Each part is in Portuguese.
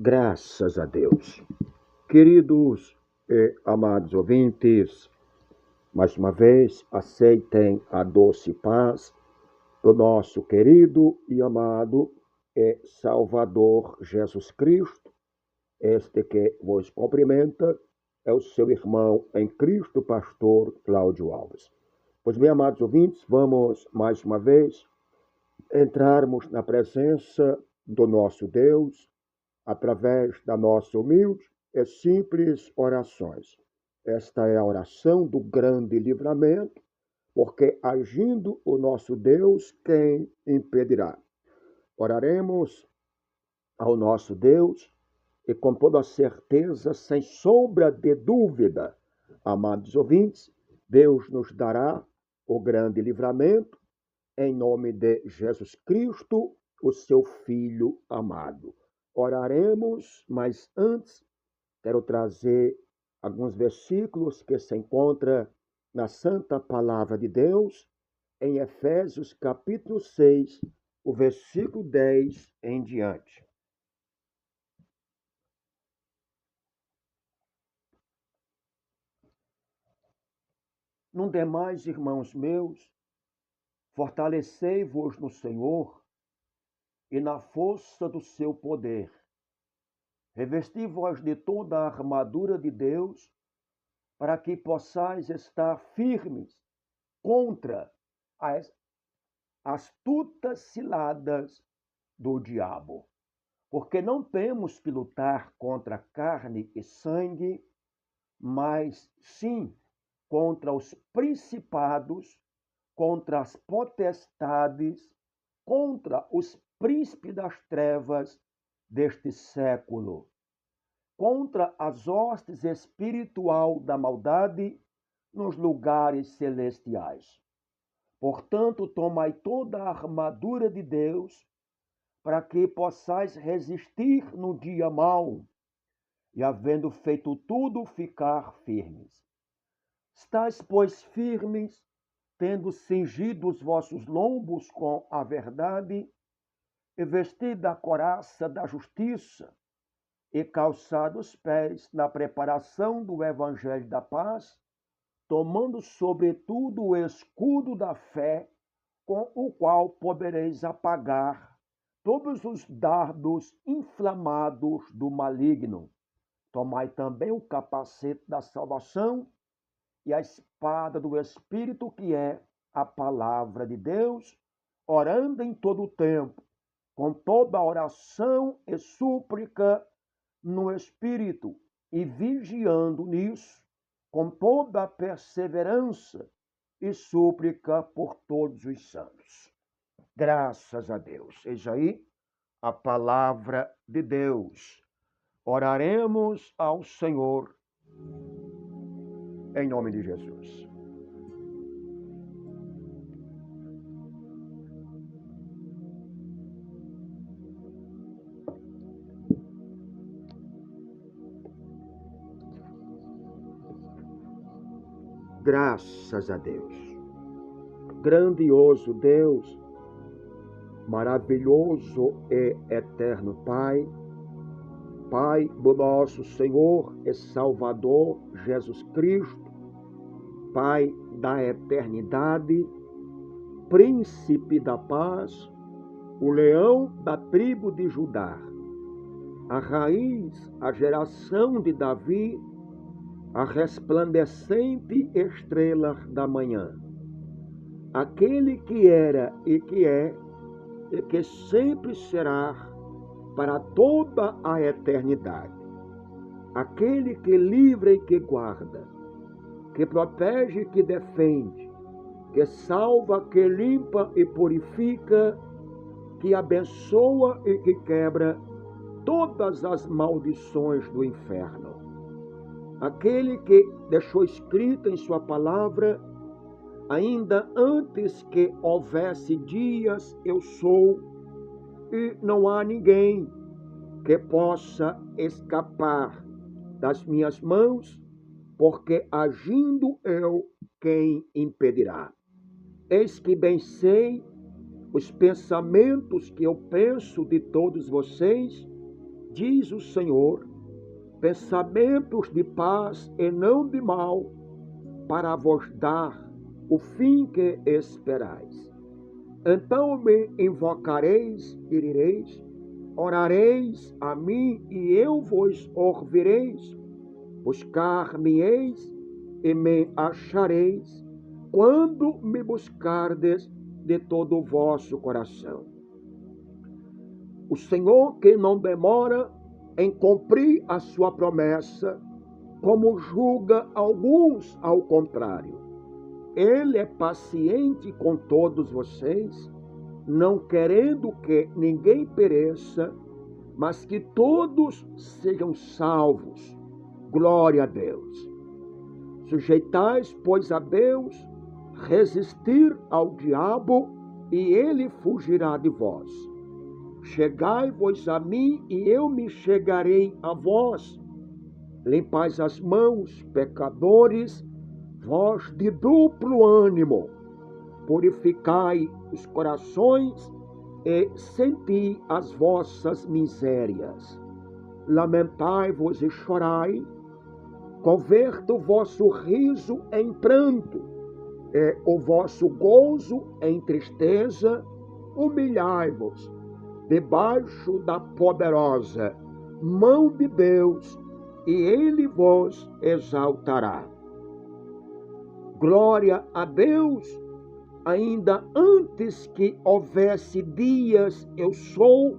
Graças a Deus. Queridos e amados ouvintes, mais uma vez aceitem a doce paz do nosso querido e amado e Salvador Jesus Cristo. Este que vos cumprimenta é o seu irmão em Cristo, pastor Cláudio Alves. Pois bem, amados ouvintes, vamos mais uma vez entrarmos na presença do nosso Deus através da nossa humilde e simples orações. Esta é a oração do grande livramento, porque agindo o nosso Deus, quem impedirá? Oraremos ao nosso Deus e com toda a certeza, sem sombra de dúvida, amados ouvintes, Deus nos dará o grande livramento em nome de Jesus Cristo, o seu Filho amado. Oraremos, mas antes quero trazer alguns versículos que se encontram na Santa Palavra de Deus, em Efésios capítulo 6, o versículo 10 em diante. No demais, irmãos meus, fortalecei-vos no Senhor e na força do seu poder. Revesti-vos de toda a armadura de Deus, para que possais estar firmes contra as astutas ciladas do diabo. Porque não temos que lutar contra carne e sangue, mas sim contra os principados, contra as potestades, contra os príncipes das trevas deste século, contra as hostes espiritual da maldade nos lugares celestiais. Portanto, tomai toda a armadura de Deus, para que possais resistir no dia mau, e havendo feito tudo, ficar firmes. Estais, pois, firmes, tendo cingido os vossos lombos com a verdade, e vestido a couraça da justiça, e calçado os pés na preparação do evangelho da paz, tomando sobretudo o escudo da fé, com o qual podereis apagar todos os dardos inflamados do maligno. Tomai também o capacete da salvação e a espada do Espírito, que é a palavra de Deus, orando em todo o tempo, com toda oração e súplica no Espírito, e vigiando nisso, com toda a perseverança e súplica por todos os santos. Graças a Deus. Eis aí a palavra de Deus. Oraremos ao Senhor em nome de Jesus. Graças a Deus. Grandioso Deus, maravilhoso e eterno Pai, Pai do nosso Senhor e Salvador Jesus Cristo, Pai da eternidade, Príncipe da paz, o leão da tribo de Judá, a raiz, a geração de Davi, a resplandecente estrela da manhã, aquele que era e que sempre será para toda a eternidade, aquele que livra e que guarda, que protege e que defende, que salva, que limpa e purifica, que abençoa e que quebra todas as maldições do inferno. Aquele que deixou escrito em sua palavra, ainda antes que houvesse dias, eu sou, e não há ninguém que possa escapar das minhas mãos, porque agindo eu, quem impedirá? Eis que bem sei os pensamentos que eu penso de todos vocês, diz o Senhor, pensamentos de paz e não de mal, para vos dar o fim que esperais. Então me invocareis e direis, orareis a mim e eu vos ouvireis. Buscar-me-eis e me achareis, quando me buscardes de todo o vosso coração. O Senhor, que não demora em cumprir a sua promessa, como julga alguns ao contrário. Ele é paciente com todos vocês, não querendo que ninguém pereça, mas que todos sejam salvos. Glória a Deus. Sujeitais, pois, a Deus, resistir ao diabo, e ele fugirá de vós. Chegai-vos a mim, e eu me chegarei a vós. Limpais as mãos, pecadores, vós de duplo ânimo. Purificai os corações e senti as vossas misérias. Lamentai-vos e chorai. Converta o vosso riso em pranto, e o vosso gozo em tristeza. Humilhai-vos debaixo da poderosa mão de Deus, e ele vos exaltará. Glória a Deus. Ainda antes que houvesse dias, eu sou,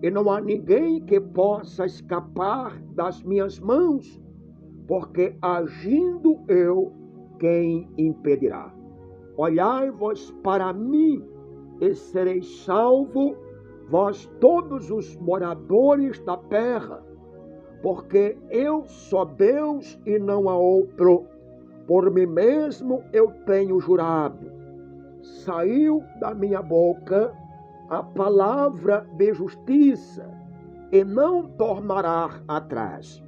e não há ninguém que possa escapar das minhas mãos, porque agindo eu, quem impedirá? Olhai-vos para mim e sereis salvo, vós todos os moradores da terra, porque eu sou Deus e não há outro. Por mim mesmo eu tenho jurado. Saiu da minha boca a palavra de justiça, e não tornará atrás.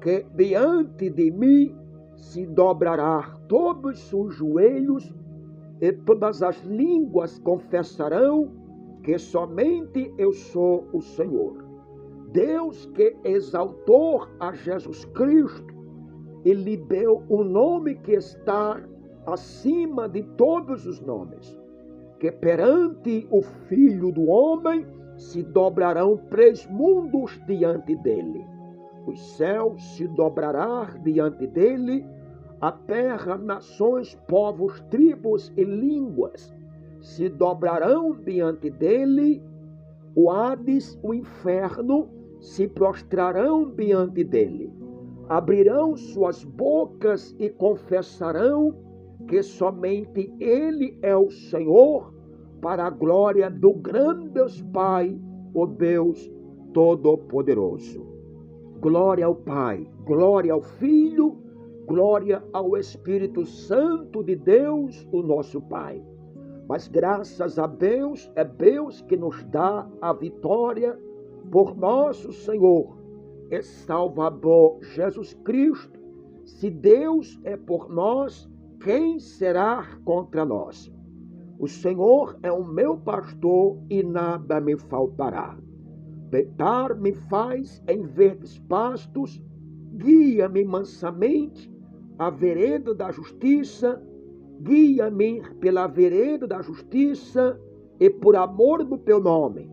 Que diante de mim se dobrará todos os joelhos, e todas as línguas confessarão que somente eu sou o Senhor. Deus, que exaltou a Jesus Cristo e lhe deu o nome que está acima de todos os nomes, que perante o Filho do Homem se dobrarão 3 mundos diante dele. Os céus se dobrarão diante dele, a terra, nações, povos, tribos e línguas se dobrarão diante dele, o Hades, o inferno, se prostrarão diante dele. Abrirão suas bocas e confessarão que somente ele é o Senhor, para a glória do grande Deus Pai, o Deus Todo-Poderoso. Glória ao Pai, glória ao Filho, glória ao Espírito Santo de Deus, o nosso Pai. Mas graças a Deus, é Deus que nos dá a vitória por nosso Senhor e Salvador Jesus Cristo. Se Deus é por nós, quem será contra nós? O Senhor é o meu pastor e nada me faltará. Deitar-me faz em verdes pastos, guia-me mansamente à vereda da justiça, guia-me pela vereda da justiça e por amor do teu nome.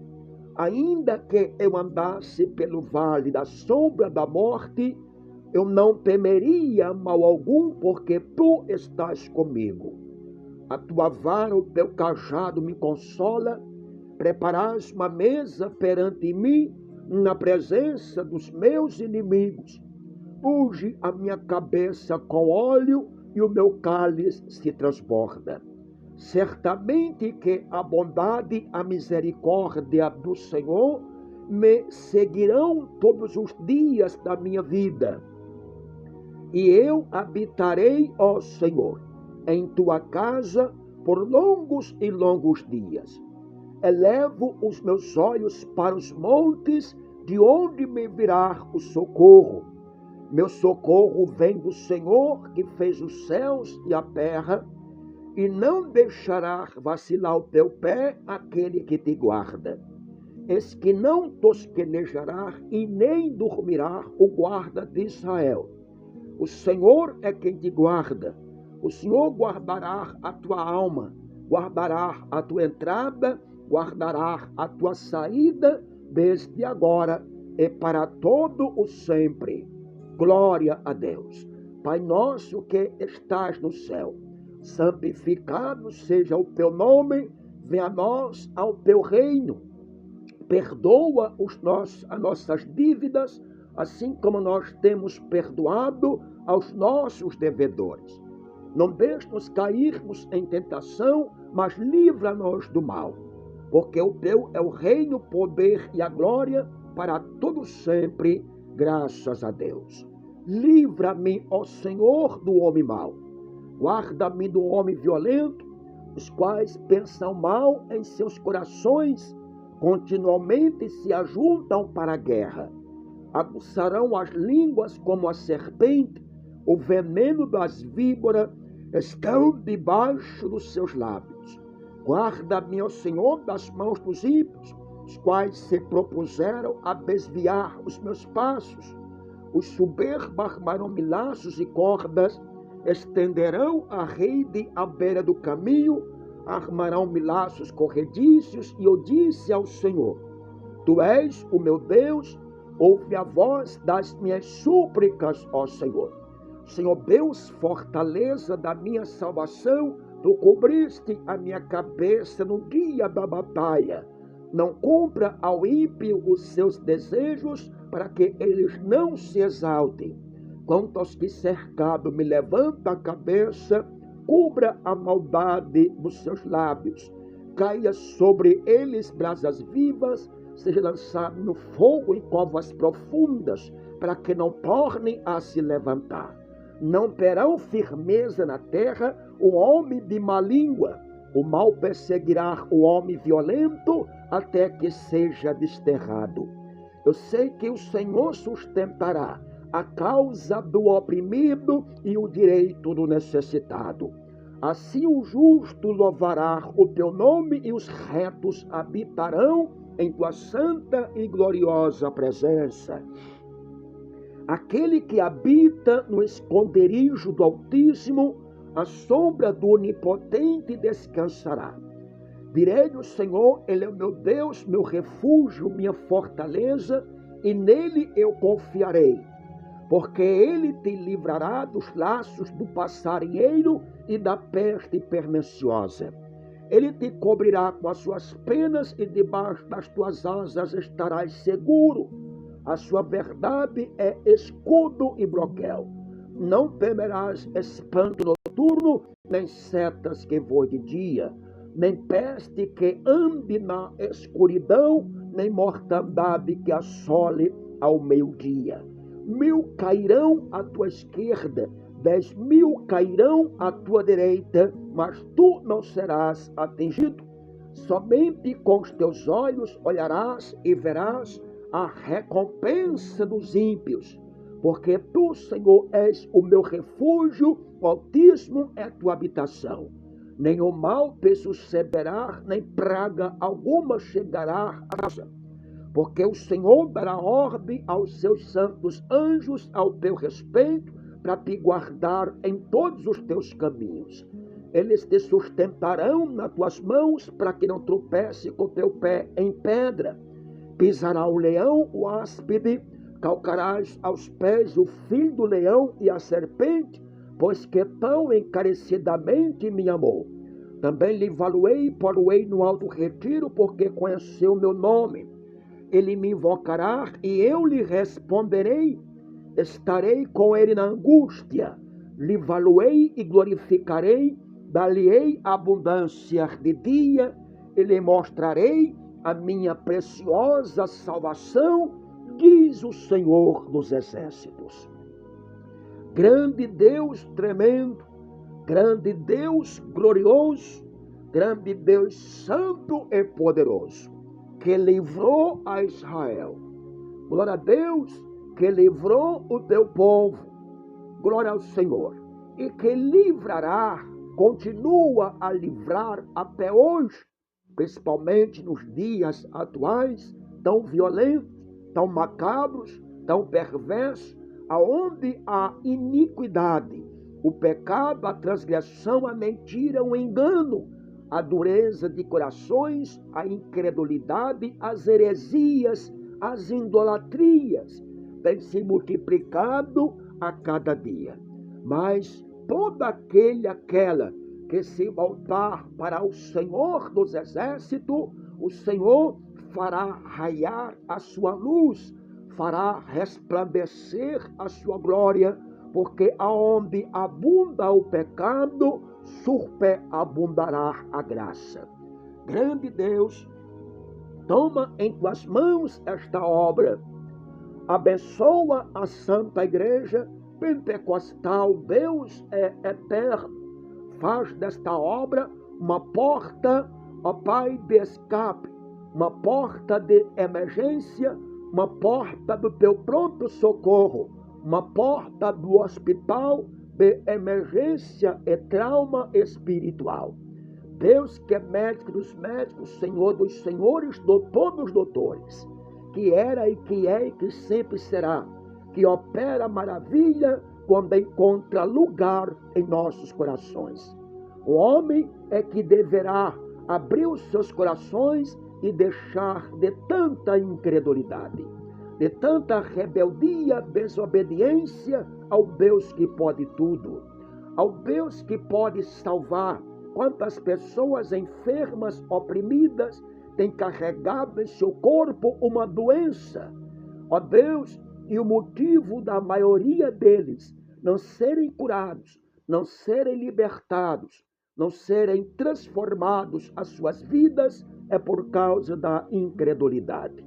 Ainda que eu andasse pelo vale da sombra da morte, eu não temeria mal algum, porque tu estás comigo. A tua vara, o teu cajado me consola. Preparaste uma mesa perante mim, na presença dos meus inimigos. Unge a minha cabeça com óleo e o meu cálice se transborda. Certamente que a bondade e a misericórdia do Senhor me seguirão todos os dias da minha vida. E eu habitarei, ó Senhor, em tua casa por longos e longos dias. Elevo os meus olhos para os montes, de onde me virá o socorro. Meu socorro vem do Senhor, que fez os céus e a terra, e não deixará vacilar o teu pé aquele que te guarda. eis que não tosquenejará e nem dormirá o guarda de Israel. O Senhor é quem te guarda. O Senhor guardará a tua alma, guardará a tua entrada, guardará a tua saída, desde agora e para todo o sempre. Glória a Deus. Pai nosso que estás no céu, santificado seja o teu nome, venha a nós ao teu reino. Perdoa as nossas dívidas, assim como nós temos perdoado aos nossos devedores. Não deixe-nos cairmos em tentação, mas livra-nos do mal. Porque o teu é o reino, o poder e a glória para todo sempre, graças a Deus. Livra-me, ó Senhor, do homem mau. Guarda-me do homem violento, os quais pensam mal em seus corações, continuamente se ajuntam para a guerra. Aguçarão as línguas como a serpente, o veneno das víboras estão debaixo dos seus lábios. Guarda-me, ó Senhor, das mãos dos ímpios, os quais se propuseram a desviar os meus passos. Os soberbos armarão-me laços e cordas, estenderão a rede à beira do caminho, armarão-me laços corrediços, e eu disse ao Senhor: Tu és o meu Deus, ouve a voz das minhas súplicas, ó Senhor. Senhor Deus, fortaleza da minha salvação, tu cobriste a minha cabeça no dia da batalha. Não cumpra ao ímpio os seus desejos, para que eles não se exaltem. Quanto aos que cercado me levanta a cabeça, cubra a maldade dos seus lábios. Caia sobre eles brasas vivas, seja lançado no fogo em covas profundas, para que não tornem a se levantar. Não terão firmeza na terra o homem de má língua. O mal perseguirá o homem violento até que seja desterrado. Eu sei que o Senhor sustentará a causa do oprimido e o direito do necessitado. Assim o justo louvará o teu nome e os retos habitarão em tua santa e gloriosa presença. Aquele que habita no esconderijo do Altíssimo, a sombra do Onipotente descansará. Direi do Senhor, Ele é o meu Deus, meu refúgio, minha fortaleza, e nele eu confiarei. Porque Ele te livrará dos laços do passarinheiro e da peste perniciosa. Ele te cobrirá com as suas penas e debaixo das tuas asas estarás seguro. A sua verdade é escudo e broquel. Não temerás espanto noturno, nem setas que voem de dia, nem peste que ande na escuridão, nem mortandade que assole ao meio-dia. 1000 cairão à tua esquerda, 10.000 cairão à tua direita, mas tu não serás atingido. Somente com os teus olhos olharás e verás a recompensa dos ímpios, porque tu, Senhor, és o meu refúgio, o Altíssimo é a tua habitação. Nenhum mal te sucederá, nem praga alguma chegará à casa. Porque o Senhor dará ordem aos seus santos anjos ao teu respeito, para te guardar em todos os teus caminhos. Eles te sustentarão nas tuas mãos, para que não tropece com teu pé em pedra. Pisará o leão, o áspide, calcarás aos pés o filho do leão e a serpente, pois que tão encarecidamente me amou. Também lhe valuei, poroei no alto retiro, porque conheceu meu nome. Ele me invocará e eu lhe responderei. Estarei com ele na angústia. Lhe valuei e glorificarei, dar-lhe-ei abundância de dia, e lhe mostrarei a minha preciosa salvação, diz o Senhor dos Exércitos. Grande Deus tremendo, grande Deus glorioso, grande Deus santo e poderoso, que livrou a Israel. Glória a Deus, que livrou o teu povo. Glória ao Senhor. E que livrará, continua a livrar até hoje, principalmente nos dias atuais, tão violentos, tão macabros, tão perversos, aonde a iniquidade, o pecado, a transgressão, a mentira, o engano, a dureza de corações, a incredulidade, as heresias, as idolatrias, tem se multiplicado a cada dia. Mas todo aquela que se voltar para o Senhor dos Exércitos, o Senhor fará raiar a sua luz, fará resplandecer a sua glória, porque aonde abunda o pecado, superabundará a graça. Grande Deus, toma em tuas mãos esta obra, abençoa a Santa Igreja Pentecostal, Deus é eterno, faz desta obra uma porta, ó Pai, de escape, uma porta de emergência, uma porta do teu pronto socorro, uma porta do hospital de emergência e trauma espiritual. Deus que é médico dos médicos, Senhor dos senhores, doutor dos doutores, que era e que é e que sempre será, que opera maravilha quando encontra lugar em nossos corações. O homem é que deverá abrir os seus corações e deixar de tanta incredulidade, de tanta rebeldia, desobediência ao Deus que pode tudo, ao Deus que pode salvar. Quantas pessoas enfermas, oprimidas, têm carregado em seu corpo uma doença, ó Deus, e o motivo da maioria deles não serem curados, não serem libertados, não serem transformados as suas vidas, é por causa da incredulidade.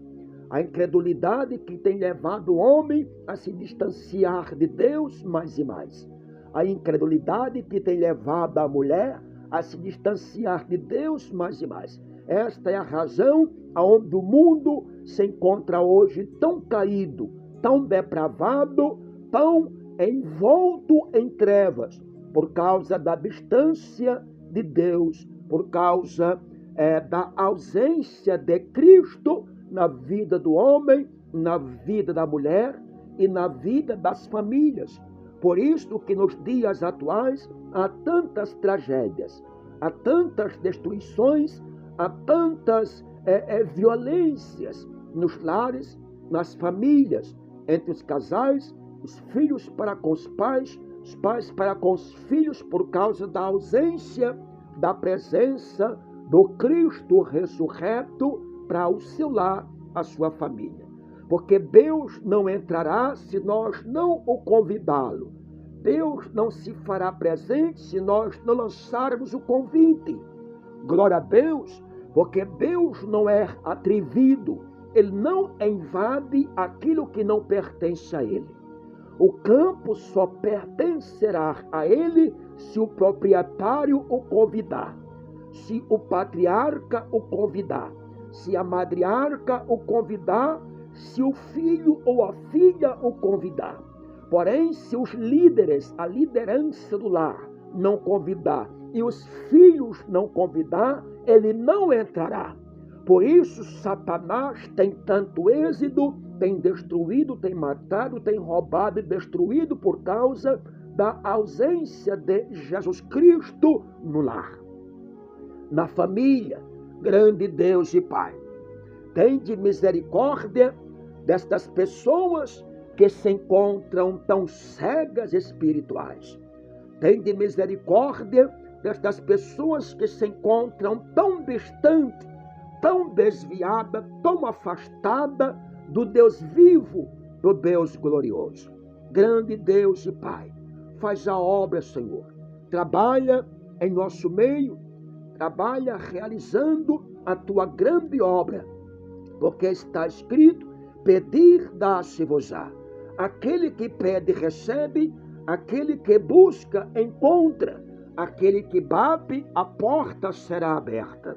A incredulidade que tem levado o homem a se distanciar de Deus mais e mais. A incredulidade que tem levado a mulher a se distanciar de Deus mais e mais. Esta é a razão aonde o mundo se encontra hoje tão caído, tão depravado, tão envolto em trevas, por causa da distância de Deus, por causa da ausência de Cristo na vida do homem, na vida da mulher e na vida das famílias. Por isso que nos dias atuais há tantas tragédias, há tantas destruições, há tantas violências nos lares, nas famílias, entre os casais, os filhos para com os pais para com os filhos, por causa da ausência da presença do Cristo ressurreto para auxiliar a sua família. Porque Deus não entrará se nós não o convidá-lo. Deus não se fará presente se nós não lançarmos o convite. Glória a Deus, porque Deus não é atrevido. Ele não invade aquilo que não pertence a Ele. O campo só pertencerá a Ele se o proprietário o convidar, se o patriarca o convidar, se a matriarca o convidar, se o filho ou a filha o convidar. Porém, se os líderes, a liderança do lar, não convidar e os filhos não convidar, ele não entrará. Por isso, Satanás tem tanto êxito, tem destruído, tem matado, tem roubado e destruído por causa da ausência de Jesus Cristo no lar, na família. Grande Deus e Pai, tende misericórdia destas pessoas que se encontram tão cegas espirituais. Tende misericórdia destas pessoas que se encontram tão distantes, tão desviadas, tão afastadas do Deus vivo, do Deus glorioso. Grande Deus e Pai, faz a obra, Senhor. Trabalha em nosso meio, trabalha realizando a tua grande obra, porque está escrito: pedir, dá-se-vos-á. Aquele que pede, recebe, aquele que busca, encontra, aquele que bate, a porta será aberta.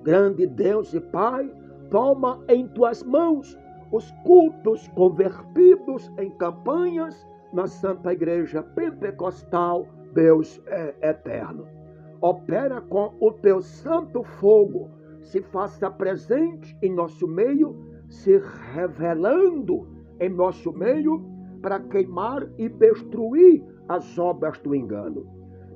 Grande Deus e Pai, toma em tuas mãos os cultos convertidos em campanhas na Santa Igreja Pentecostal, Deus é eterno. Opera com o teu santo fogo, se faça presente em nosso meio, se revelando em nosso meio para queimar e destruir as obras do engano,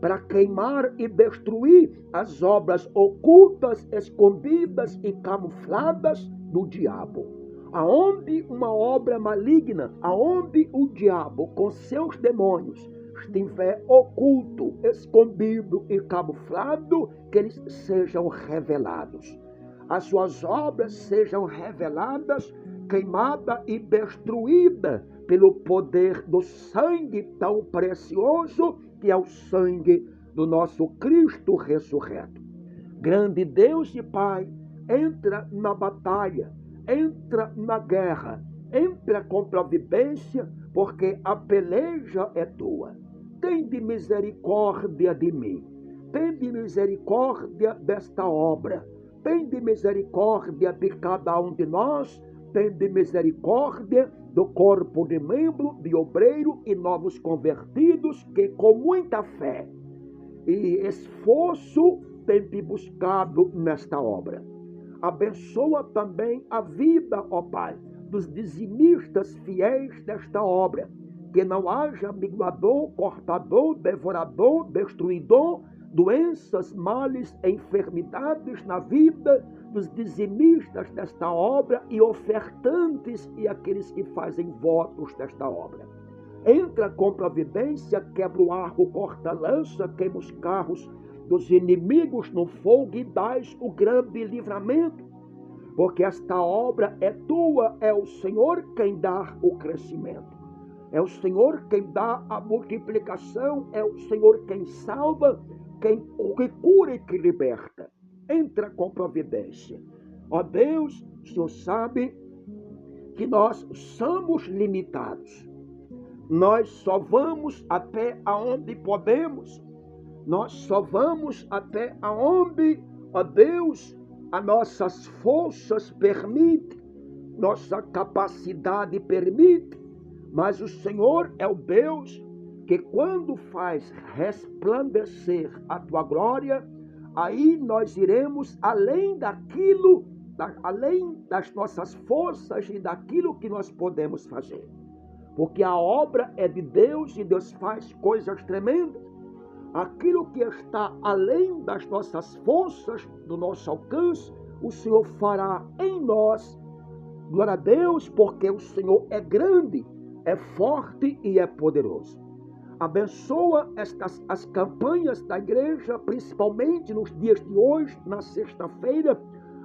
para queimar e destruir as obras ocultas, escondidas e camufladas do diabo. Aonde uma obra maligna, aonde o diabo com seus demônios estiver oculto, escondido e camuflado, que eles sejam revelados. As suas obras sejam reveladas, queimadas e destruídas pelo poder do sangue tão precioso que é o sangue do nosso Cristo ressurreto. Grande Deus e Pai, entra na batalha, entra na guerra, entra com providência, porque a peleja é tua. Tende misericórdia de mim, tende misericórdia desta obra, tende misericórdia de cada um de nós, tende misericórdia do corpo de membro, de obreiro e novos convertidos que com muita fé e esforço tende buscado nesta obra. Abençoa também a vida, ó Pai, dos dizimistas fiéis desta obra, que não haja miguador, cortador, devorador, destruidor, doenças, males, enfermidades na vida dos dizimistas desta obra e ofertantes e aqueles que fazem votos desta obra. Entra com providência, quebra o arco, corta a lança, queima os carros dos inimigos no fogo e dás o grande livramento, porque esta obra é tua, é o Senhor quem dá o crescimento, é o Senhor quem dá a multiplicação, é o Senhor quem salva, quem cura e que liberta. Entra com providência. Ó Deus, o Senhor sabe que nós somos limitados. Nós só vamos até aonde podemos. Nós só vamos até aonde, ó Deus, as nossas forças permitem, nossa capacidade permite. Mas o Senhor é o Deus que quando faz resplandecer a tua glória, aí nós iremos além daquilo, além das nossas forças e daquilo que nós podemos fazer. Porque a obra é de Deus e Deus faz coisas tremendas. Aquilo que está além das nossas forças, do nosso alcance, o Senhor fará em nós. Glória a Deus, porque o Senhor é grande, é forte e é poderoso. Abençoa as campanhas da igreja, principalmente nos dias de hoje, na sexta-feira,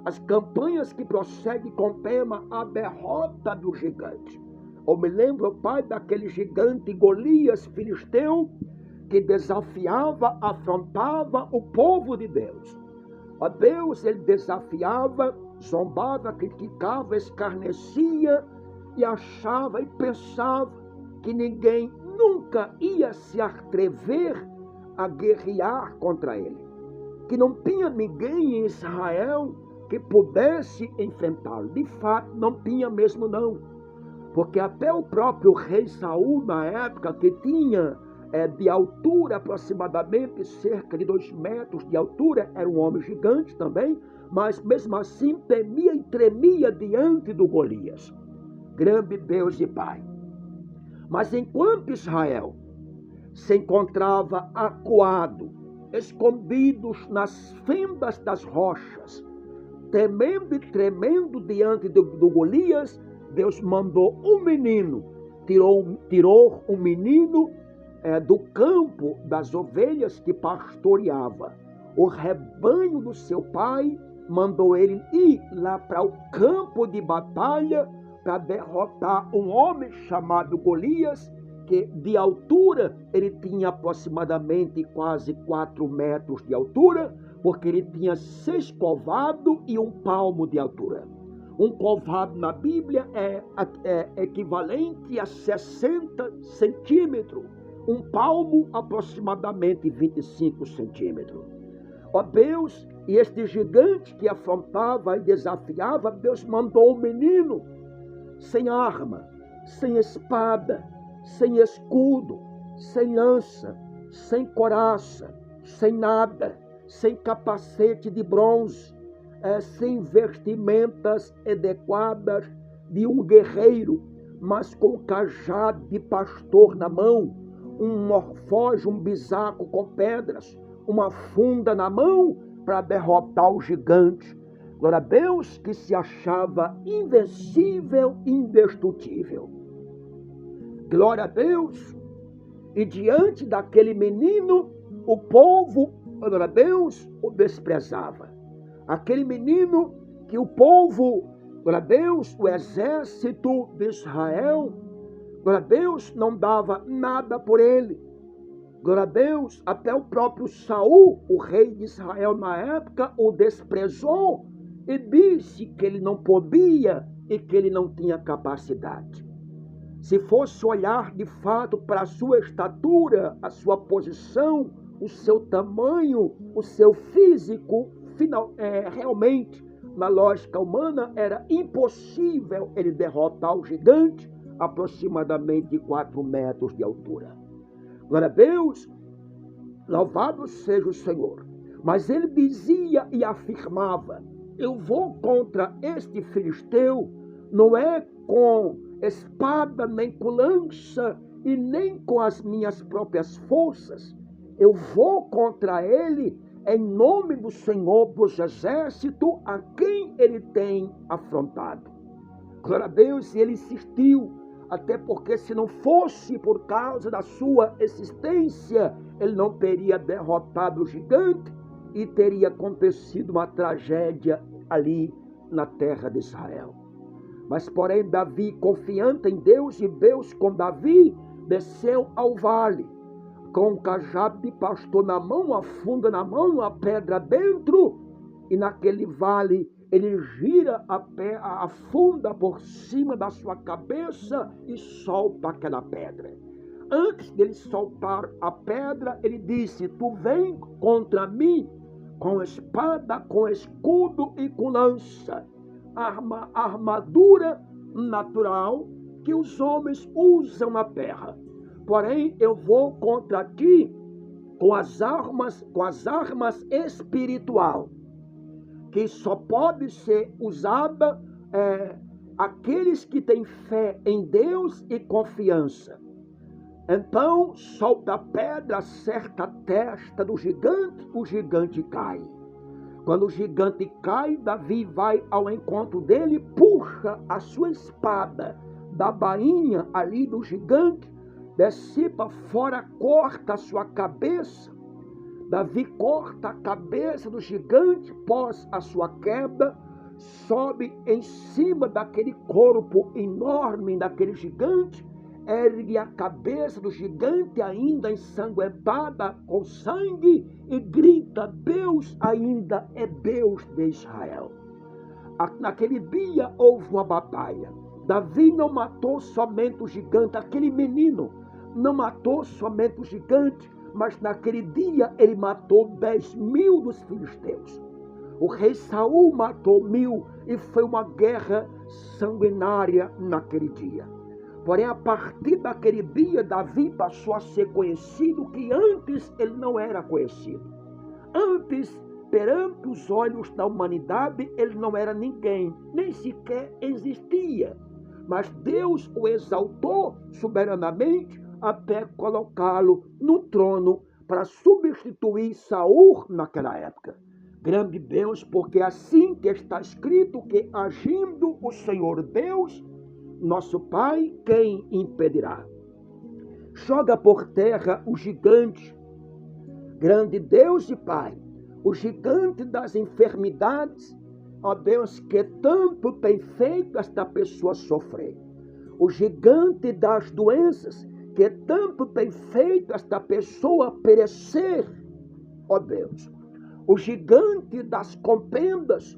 as campanhas que prosseguem com o tema A Derrota do Gigante. Eu me lembro, Pai, daquele gigante Golias filisteu, que desafiava, afrontava o povo de Deus. Ó Deus, ele desafiava, zombava, criticava, escarnecia e achava e pensava que ninguém nunca ia se atrever a guerrear contra ele. Que não tinha ninguém em Israel que pudesse enfrentá-lo. De fato, não tinha mesmo não. Porque até o próprio rei Saul, na época, que tinha de altura aproximadamente cerca de 2 metros de altura, era um homem gigante também, mas mesmo assim temia e tremia diante do Golias. Grande Deus e Pai. Mas enquanto Israel se encontrava acuado, escondidos nas fendas das rochas, temendo e tremendo diante do Golias, Deus mandou um menino, tirou um menino do campo das ovelhas que pastoreava. O rebanho do seu pai mandou ele ir lá para o campo de batalha para derrotar um homem chamado Golias, que de altura ele tinha aproximadamente quase 4 metros de altura, porque ele tinha 6 covados e 1 palmo de altura. Um covado na Bíblia é equivalente a 60 centímetros. 1 palmo, aproximadamente 25 centímetros. Ó Deus, e este gigante que afrontava e desafiava, Deus mandou um menino sem arma, sem espada, sem escudo, sem lança, sem coraça, sem nada, sem capacete de bronze, sem vestimentas adequadas, de um guerreiro, mas com um cajado de pastor na mão, um morfoge, um bisaco com pedras, uma funda na mão para derrotar o gigante. Glória a Deus, que se achava invencível, indestrutível. Glória a Deus. E diante daquele menino, o povo, glória a Deus, o desprezava. Aquele menino que o povo, glória a Deus, o exército de Israel, glória a Deus, não dava nada por ele. Glória a Deus, até o próprio Saul, o rei de Israel na época, o desprezou e disse que ele não podia e que ele não tinha capacidade. Se fosse olhar de fato para a sua estatura, a sua posição, o seu tamanho, o seu físico, realmente, na lógica humana, era impossível ele derrotar o gigante, aproximadamente de 4 metros de altura. Glória a Deus, louvado seja o Senhor. Mas ele dizia e afirmava: eu vou contra este filisteu, não é com espada, nem com lança, e nem com as minhas próprias forças. Eu vou contra ele em nome do Senhor dos Exércitos, a quem ele tem afrontado. Glória a Deus, e ele insistiu, até porque se não fosse por causa da sua existência, ele não teria derrotado o gigante e teria acontecido uma tragédia ali na terra de Israel. Mas, porém, Davi, confiante em Deus, e Deus com Davi, desceu ao vale, com um cajado de pastor na mão, a funda na mão, a pedra dentro, e naquele vale ele gira a funda por cima da sua cabeça e solta aquela pedra. Antes dele soltar a pedra, ele disse: tu vem contra mim com espada, com escudo e com lança, armadura natural que os homens usam na terra. Porém, eu vou contra ti com as armas espiritual, que só pode ser usada aqueles que têm fé em Deus e confiança. Então, solta a pedra, acerta a testa do gigante, o gigante cai. Quando o gigante cai, Davi vai ao encontro dele, puxa a sua espada da bainha ali do gigante, decipa fora, corta a sua cabeça. Davi corta a cabeça do gigante, pós a sua queda, sobe em cima daquele corpo enorme daquele gigante, ergue a cabeça do gigante ainda ensanguentada com sangue e grita: Deus ainda é Deus de Israel. Naquele dia houve uma batalha. Davi não matou somente o gigante, aquele menino não matou somente o gigante, mas naquele dia ele matou 10.000 dos filisteus. O rei Saul matou 1.000 e foi uma guerra sanguinária naquele dia. Porém, a partir daquele dia, Davi passou a ser conhecido que antes ele não era conhecido. Antes, perante os olhos da humanidade, ele não era ninguém, nem sequer existia. Mas Deus o exaltou soberanamente até colocá-lo no trono para substituir Saul naquela época. Grande Deus, porque assim que está escrito que agindo o Senhor Deus, nosso Pai, quem impedirá? Joga por terra o gigante, grande Deus e Pai, o gigante das enfermidades, ó Deus, que tanto tem feito esta pessoa sofrer. O gigante das doenças, que tanto tem feito esta pessoa perecer, ó Deus. O gigante das compendas,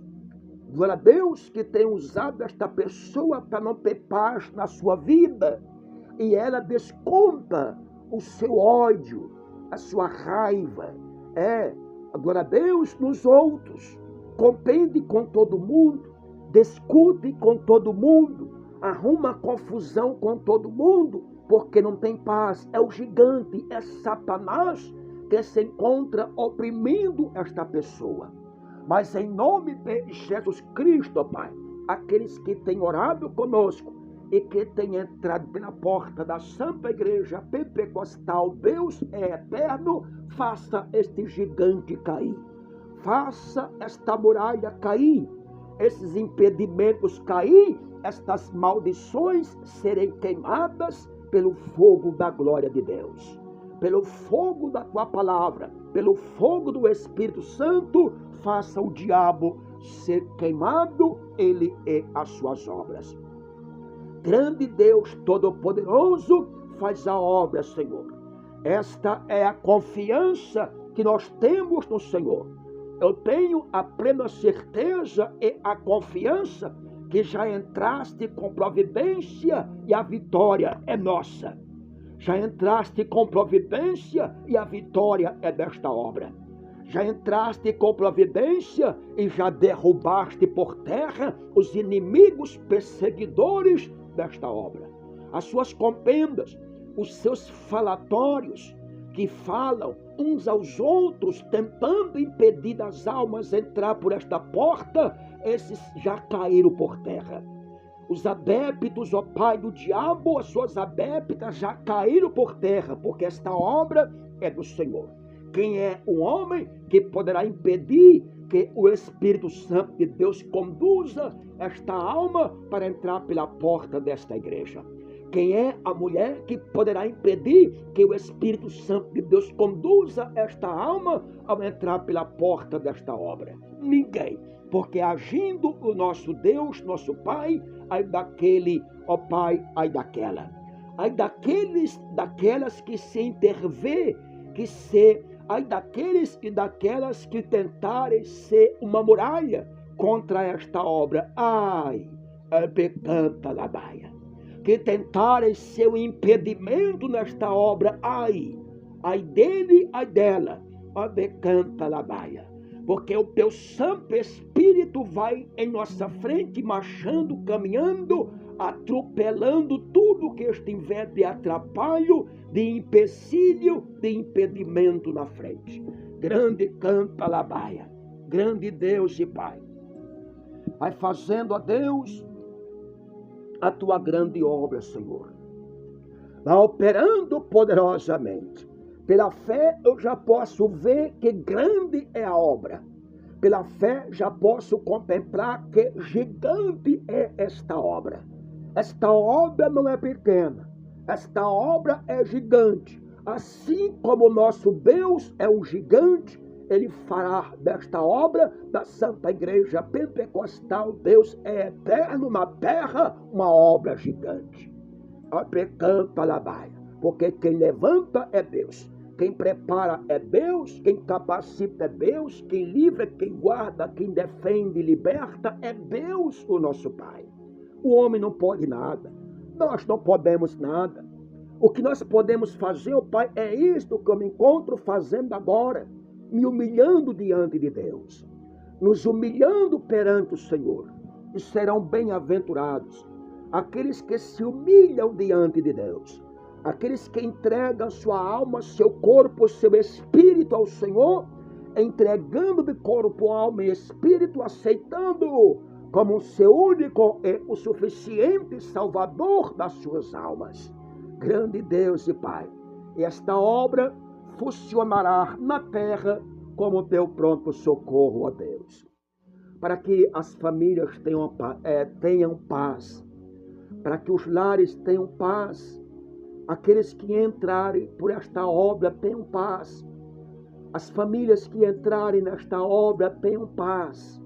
glória a Deus, que tem usado esta pessoa para não ter paz na sua vida, e ela desconta o seu ódio, a sua raiva, glória a Deus, nos outros, compende com todo mundo, discute com todo mundo, arruma confusão com todo mundo, porque não tem paz. É o gigante, é Satanás que se encontra oprimindo esta pessoa. Mas em nome de Jesus Cristo, Pai, aqueles que têm orado conosco e que têm entrado pela porta da Santa Igreja Pentecostal. Deus é eterno, faça este gigante cair. Faça esta muralha cair, esses impedimentos cair, estas maldições serem queimadas pelo fogo da glória de Deus, pelo fogo da tua palavra, pelo fogo do Espírito Santo. Faça o diabo ser queimado, ele e as suas obras. Grande Deus Todo-Poderoso, faz a obra, Senhor. Esta é a confiança que nós temos no Senhor. Eu tenho a plena certeza e a confiança que já entraste com providência e a vitória é nossa. Já entraste com providência e a vitória é desta obra. Já entraste com providência e já derrubaste por terra os inimigos perseguidores desta obra. As suas compendas, os seus falatórios que falam uns aos outros, tentando impedir das almas entrar por esta porta, esses já caíram por terra. Os adeptos, ó Pai, do diabo, as suas adeptas já caíram por terra, porque esta obra é do Senhor. Quem é o homem que poderá impedir que o Espírito Santo de Deus conduza esta alma para entrar pela porta desta igreja? Quem é a mulher que poderá impedir que o Espírito Santo de Deus conduza esta alma ao entrar pela porta desta obra? Ninguém, porque agindo o nosso Deus, nosso Pai, ai daquele, ó Pai, ai daquela. Ai daquelas que se intervê, ai daqueles e daquelas que tentarem ser uma muralha contra esta obra. Ai, becanta labaia. Que tentarem ser um impedimento nesta obra. Ai dele, ai dela. Becanta labaia. Porque o teu Santo Espírito vai em nossa frente, marchando, caminhando, atropelando tudo que estiver de atrapalho, de empecilho, de impedimento na frente. Grande canta labaia, grande Deus e Pai. Vai fazendo, ó Deus, a tua grande obra, Senhor. Vai operando poderosamente. Pela fé eu já posso ver que grande é a obra. Pela fé já posso contemplar que gigante é esta obra. Esta obra não é pequena. Esta obra é gigante. Assim como o nosso Deus é um gigante, Ele fará desta obra da Santa Igreja Pentecostal. Deus é eterno na terra, uma obra gigante. Canta labaia, porque quem levanta é Deus. Quem prepara é Deus, quem capacita é Deus, quem livra, quem guarda, quem defende e liberta é Deus, o nosso Pai. O homem não pode nada, nós não podemos nada. O que nós podemos fazer, ó Pai, é isto que eu me encontro fazendo agora, me humilhando diante de Deus, nos humilhando perante o Senhor. E serão bem-aventurados aqueles que se humilham diante de Deus. Aqueles que entregam sua alma, seu corpo, seu espírito ao Senhor, entregando de corpo, alma e espírito, aceitando-o como o seu único e o suficiente Salvador das suas almas. Grande Deus e Pai, esta obra funcionará na terra como teu pronto socorro, ó Deus. Para que as famílias tenham paz, para que os lares tenham paz, aqueles que entrarem por esta obra tenham paz. As famílias que entrarem nesta obra tenham paz.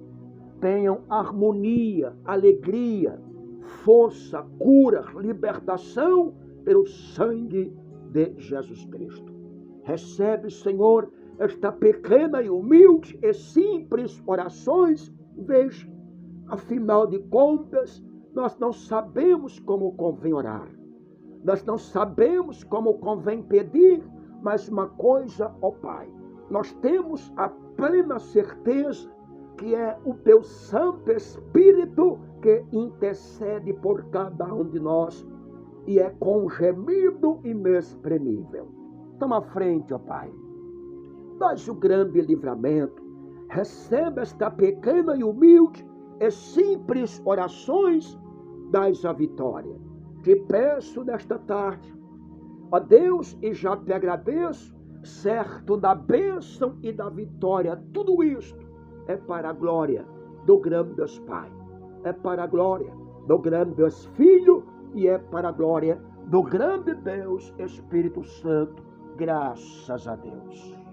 Tenham harmonia, alegria, força, cura, libertação pelo sangue de Jesus Cristo. Recebe, Senhor, esta pequena e humilde e simples orações. Veja, afinal de contas, nós não sabemos como convém orar. Nós não sabemos como convém pedir, mas uma coisa, ó Pai, nós temos a plena certeza que é o teu Santo Espírito que intercede por cada um de nós e é com gemido inexprimível. Toma à frente, ó Pai. Dás o grande livramento. Recebe esta pequena e humilde e simples orações dás a vitória. Te peço nesta tarde, ó Deus, e já te agradeço, certo da bênção e da vitória. Tudo isto é para a glória do grande Deus Pai, é para a glória do grande Deus Filho e é para a glória do grande Deus Espírito Santo. Graças a Deus.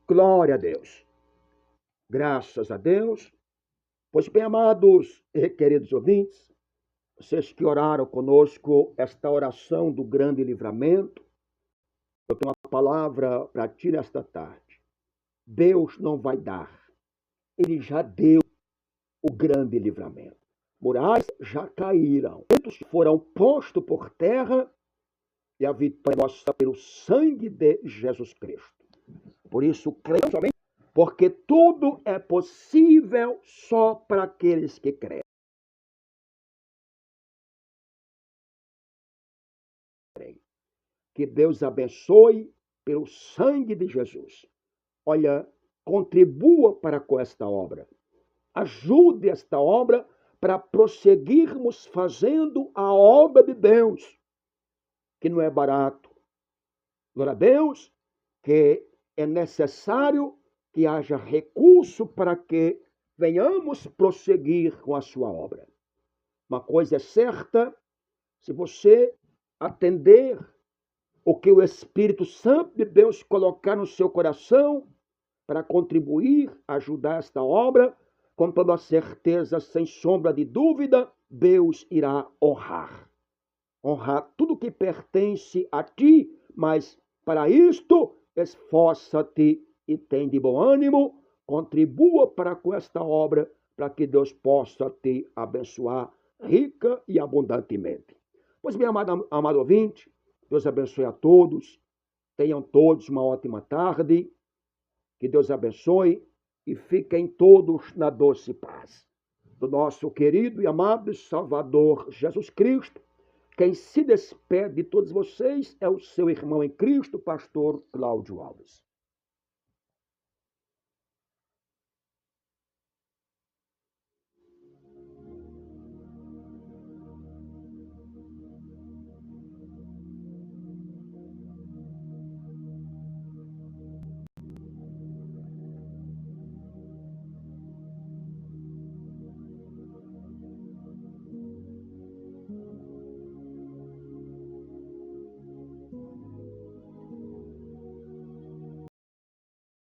Glória a Deus. Graças a Deus. Pois bem, amados e queridos ouvintes, vocês que oraram conosco esta oração do grande livramento, eu tenho uma palavra para ti nesta tarde. Deus não vai dar. Ele já deu o grande livramento. Muralhas já caíram. Muitos foram postos por terra e a vitória nossa pelo sangue de Jesus Cristo. Por isso, creio somente, porque tudo é possível só para aqueles que creem. Que Deus abençoe pelo sangue de Jesus. Olha, contribua para com esta obra. Ajude esta obra para prosseguirmos fazendo a obra de Deus, que não é barato. Glória a Deus, que é necessário que haja recurso para que venhamos prosseguir com a sua obra. Uma coisa é certa, se você atender o que o Espírito Santo de Deus colocar no seu coração para contribuir, ajudar esta obra, com toda certeza, sem sombra de dúvida, Deus irá honrar. Honrar tudo que pertence a ti, mas para isto, esforça-te e tem de bom ânimo, contribua para com esta obra, para que Deus possa te abençoar rica e abundantemente. Pois bem, amado ouvinte, Deus abençoe a todos, tenham todos uma ótima tarde, que Deus abençoe e fiquem todos na doce paz do nosso querido e amado Salvador Jesus Cristo. Quem se despede de todos vocês é o seu irmão em Cristo, pastor Cláudio Alves.